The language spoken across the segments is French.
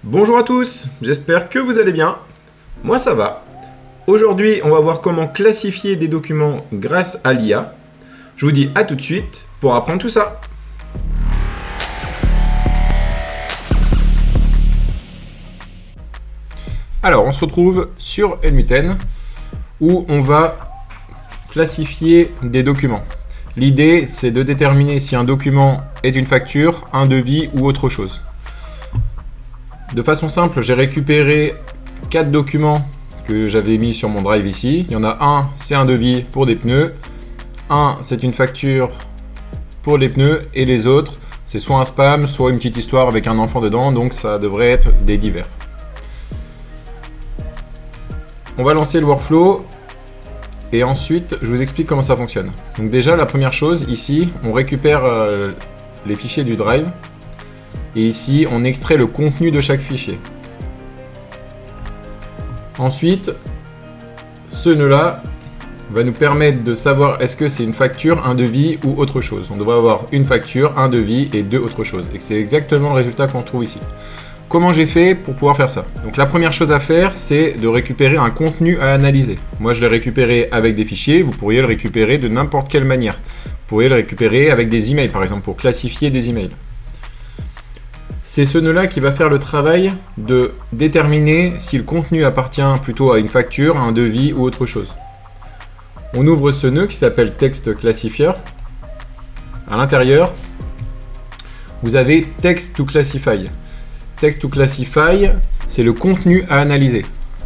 Bonjour à tous, j'espère que vous allez bien. Moi ça va. Aujourd'hui, on va voir comment classifier des documents grâce à l'IA. Je vous dis à tout de suite pour apprendre tout ça. Alors, on se retrouve sur Edmuten où on va classifier des documents. L'idée, c'est de déterminer si un document est une facture, un devis ou autre chose. De façon simple, j'ai récupéré 4 documents que j'avais mis sur mon drive ici. Il y en a un, c'est un devis pour des pneus. Un, c'est une facture pour les pneus. Et les autres, c'est soit un spam, soit une petite histoire avec un enfant dedans. Donc ça devrait être des divers. On va lancer le workflow. Et ensuite, je vous explique comment ça fonctionne. Donc déjà, la première chose, ici, on récupère les fichiers du drive. Et ici, on extrait le contenu de chaque fichier. Ensuite, ce nœud-là va nous permettre de savoir est-ce que c'est une facture, un devis ou autre chose. On devrait avoir une facture, un devis et deux autres choses. Et c'est exactement le résultat qu'on trouve ici. Comment j'ai fait pour pouvoir faire ça? Donc la première chose à faire, c'est de récupérer un contenu à analyser. Moi, je l'ai récupéré avec des fichiers. Vous pourriez le récupérer de n'importe quelle manière. Vous pourriez le récupérer avec des emails, par exemple, pour classifier des emails. C'est ce nœud-là qui va faire le travail de déterminer si le contenu appartient plutôt à une facture, à un devis ou autre chose. On ouvre ce nœud qui s'appelle Text Classifier. À l'intérieur, vous avez Text to Classify. Text to Classify, c'est le contenu à analyser.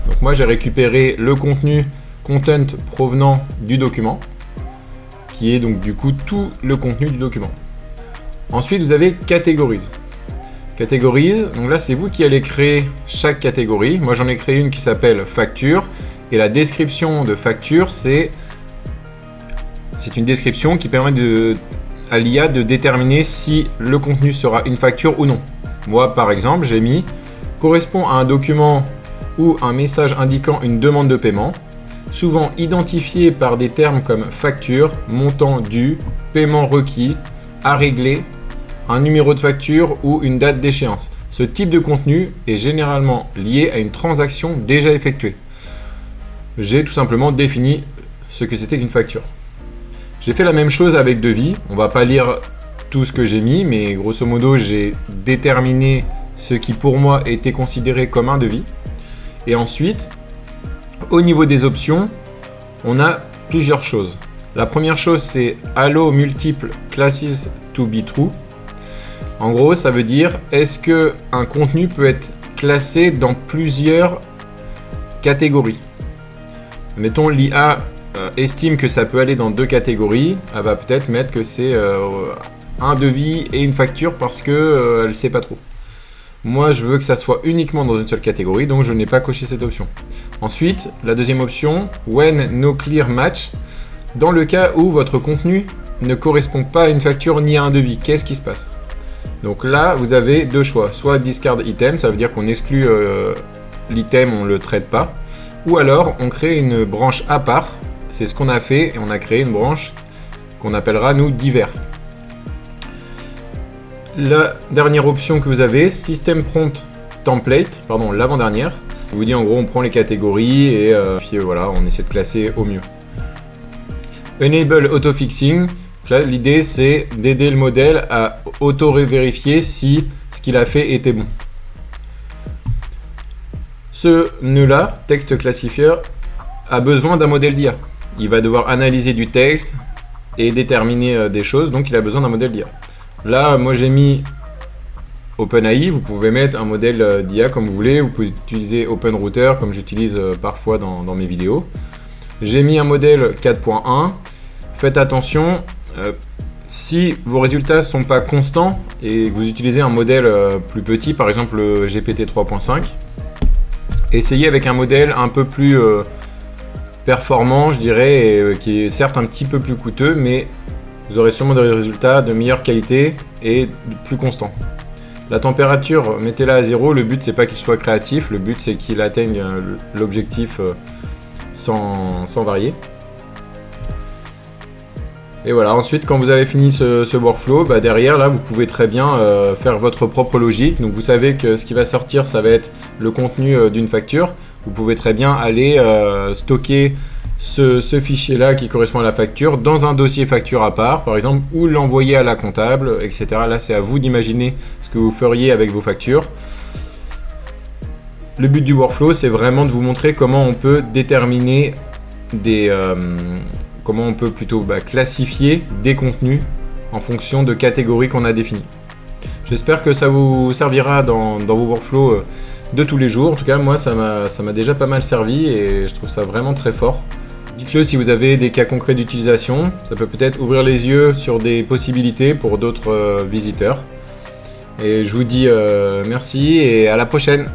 Donc moi, j'ai récupéré le contenu content provenant du document, qui est donc du coup tout le contenu du document. Ensuite, vous avez Categories. Catégorise, donc là c'est vous qui allez créer chaque catégorie. Moi j'en ai créé une qui s'appelle facture et la description de facture c'est une description qui permet à l'IA de déterminer si le contenu sera une facture ou non. Moi par exemple j'ai mis correspond à un document ou un message indiquant une demande de paiement, souvent identifié par des termes comme facture, montant dû, paiement requis, à régler, un numéro de facture ou une date d'échéance. Ce type de contenu est généralement lié à une transaction déjà effectuée. J'ai tout simplement défini ce que c'était qu'une facture. J'ai fait la même chose avec devis. On va pas lire tout ce que j'ai mis, mais grosso modo, j'ai déterminé ce qui pour moi était considéré comme un devis. Et ensuite, au niveau des options, on a plusieurs choses. La première chose, c'est Allow multiple classes to be true. En gros, ça veut dire est-ce qu'un contenu peut être classé dans plusieurs catégories. Mettons, l'IA estime que ça peut aller dans 2 catégories. Elle va peut-être mettre que c'est un devis et une facture parce qu'elle ne sait pas trop. Moi, je veux que ça soit uniquement dans une seule catégorie, donc je n'ai pas coché cette option. Ensuite, la deuxième option, When no clear match. Dans le cas où votre contenu ne correspond pas à une facture ni à un devis, qu'est-ce qui se passe? Donc là, vous avez 2 choix. Soit discard item, ça veut dire qu'on exclut l'item, on ne le traite pas. Ou alors, on crée une branche à part. C'est ce qu'on a fait et on a créé une branche qu'on appellera, nous, divers. La dernière option que vous avez, System Prompt Template, pardon, l'avant-dernière. Je vous dis en gros, on prend les catégories et puis voilà, on essaie de classer au mieux. Enable Autofixing. Là, l'idée, c'est d'aider le modèle à auto-vérifier si ce qu'il a fait était bon. Ce nœud-là, Text Classifier, a besoin d'un modèle d'IA. Il va devoir analyser du texte et déterminer des choses, donc il a besoin d'un modèle d'IA. Là, moi, j'ai mis OpenAI. Vous pouvez mettre un modèle d'IA comme vous voulez. Vous pouvez utiliser OpenRouter, comme j'utilise parfois dans mes vidéos. J'ai mis un modèle 4.1. Faites attention. Si vos résultats ne sont pas constants et que vous utilisez un modèle plus petit, par exemple le GPT 3.5, essayez avec un modèle un peu plus performant, je dirais, et qui est certes un petit peu plus coûteux, mais vous aurez sûrement des résultats de meilleure qualité et plus constants. La température, mettez-la à 0. Le but, c'est pas qu'il soit créatif, le but, c'est qu'il atteigne l'objectif sans varier. Et voilà, ensuite quand vous avez fini ce workflow, derrière là vous pouvez très bien faire votre propre logique. Donc vous savez que ce qui va sortir ça va être le contenu d'une facture. Vous pouvez très bien aller stocker ce fichier là qui correspond à la facture dans un dossier facture à part par exemple, ou l'envoyer à la comptable, etc. Là c'est à vous d'imaginer ce que vous feriez avec vos factures. Le but du workflow c'est vraiment de vous montrer comment on peut déterminer comment on peut plutôt classifier des contenus en fonction de catégories qu'on a définies. J'espère que ça vous servira dans vos workflows de tous les jours. En tout cas, moi, ça m'a déjà pas mal servi et je trouve ça vraiment très fort. Dites-le si vous avez des cas concrets d'utilisation. Ça peut peut-être ouvrir les yeux sur des possibilités pour d'autres visiteurs. Et je vous dis merci et à la prochaine.